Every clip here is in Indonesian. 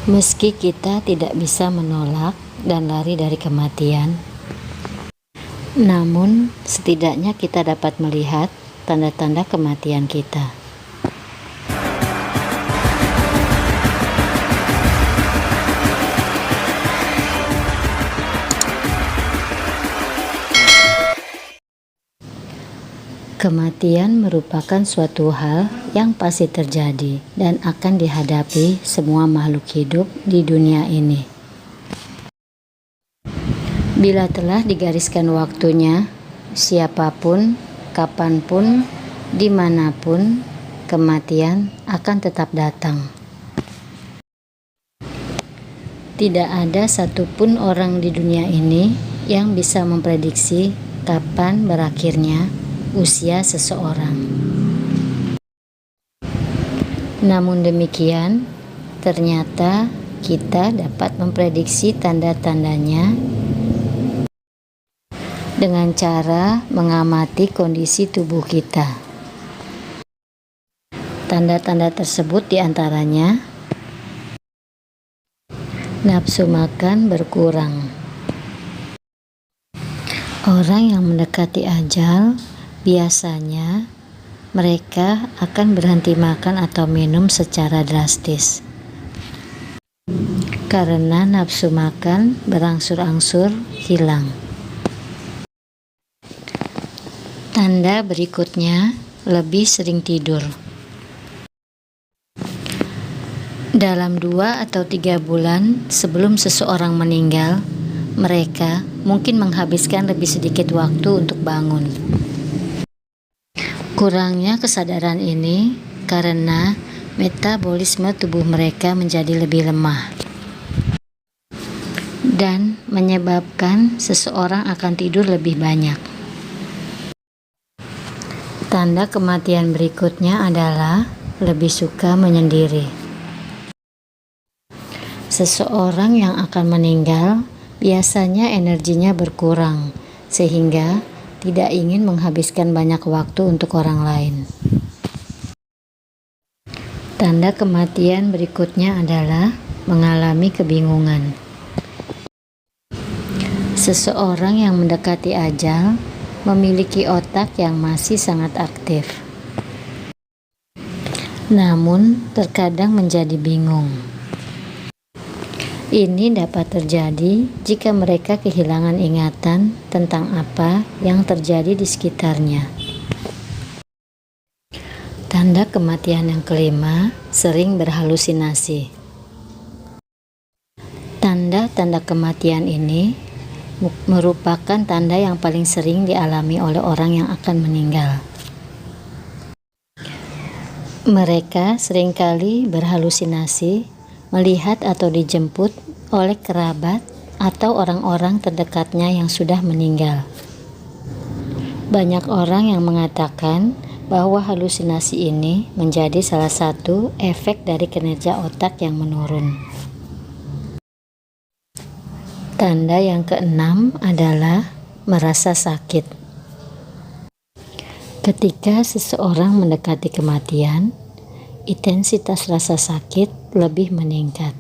Meski kita tidak bisa menolak dan lari dari kematian, namun setidaknya kita dapat melihat tanda-tanda kematian kita. Kematian merupakan suatu hal yang pasti terjadi dan akan dihadapi semua makhluk hidup di dunia ini. Bila telah digariskan waktunya, siapapun, kapanpun, dimanapun, kematian akan tetap datang. Tidak ada satupun orang di dunia ini yang bisa memprediksi kapan berakhirnya usia seseorang. Namun demikian, ternyata kita dapat memprediksi tanda-tandanya dengan cara mengamati kondisi tubuh kita. Tanda-tanda tersebut diantaranya nafsu makan berkurang. Orang yang mendekati ajal biasanya mereka akan berhenti makan atau minum secara drastis karena nafsu makan berangsur-angsur hilang. Tanda berikutnya, lebih sering tidur. Dalam 2 atau 3 bulan sebelum seseorang meninggal, mereka mungkin menghabiskan lebih sedikit waktu untuk bangun. Kurangnya kesadaran ini karena metabolisme tubuh mereka menjadi lebih lemah dan menyebabkan seseorang akan tidur lebih banyak. Tanda kematian berikutnya adalah lebih suka menyendiri. Seseorang yang akan meninggal biasanya energinya berkurang sehingga tidak ingin menghabiskan banyak waktu untuk orang lain. Tanda kematian berikutnya adalah mengalami kebingungan. Seseorang yang mendekati ajal memiliki otak yang masih sangat aktif, namun terkadang menjadi bingung. Ini dapat terjadi jika mereka kehilangan ingatan tentang apa yang terjadi di sekitarnya. Tanda kematian yang kelima, sering berhalusinasi. Tanda-tanda kematian ini merupakan tanda yang paling sering dialami oleh orang yang akan meninggal. Mereka seringkali berhalusinasi melihat atau dijemput oleh kerabat atau orang-orang terdekatnya yang sudah meninggal. Banyak orang yang mengatakan bahwa halusinasi ini menjadi salah satu efek dari kinerja otak yang menurun. Tanda yang keenam adalah merasa sakit. Ketika seseorang mendekati kematian, intensitas rasa sakit lebih meningkat.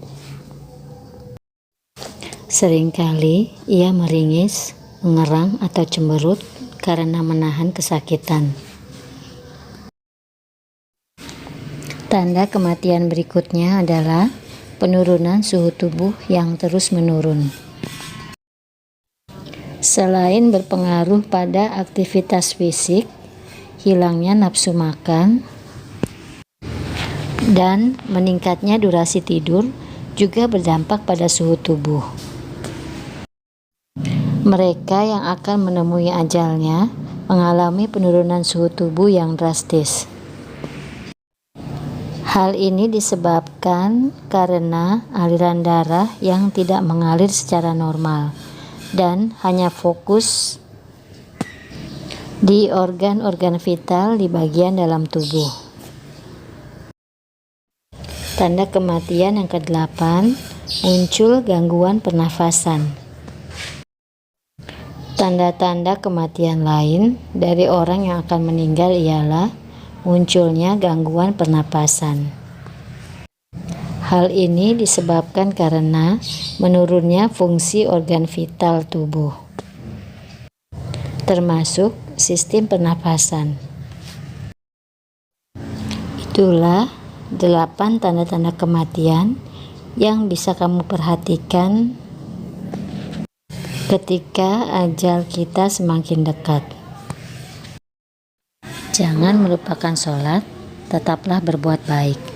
Seringkali ia meringis, mengerang atau cemberut karena menahan kesakitan. Tanda kematian berikutnya adalah penurunan suhu tubuh yang terus menurun. Selain berpengaruh pada aktivitas fisik, hilangnya nafsu makan dan meningkatnya durasi tidur juga berdampak pada suhu tubuh. Mereka yang akan menemui ajalnya mengalami penurunan suhu tubuh yang drastis. Hal ini disebabkan karena aliran darah yang tidak mengalir secara normal dan hanya fokus di organ-organ vital di bagian dalam tubuh. Tanda kematian yang ke-8, muncul gangguan pernafasan. Tanda-tanda kematian lain dari orang yang akan meninggal ialah munculnya gangguan pernapasan. Hal ini disebabkan karena menurunnya fungsi organ vital tubuh, termasuk sistem pernapasan. Itulah 8 tanda-tanda kematian yang bisa kamu perhatikan ketika ajal kita semakin dekat. Jangan melupakan sholat, tetaplah berbuat baik.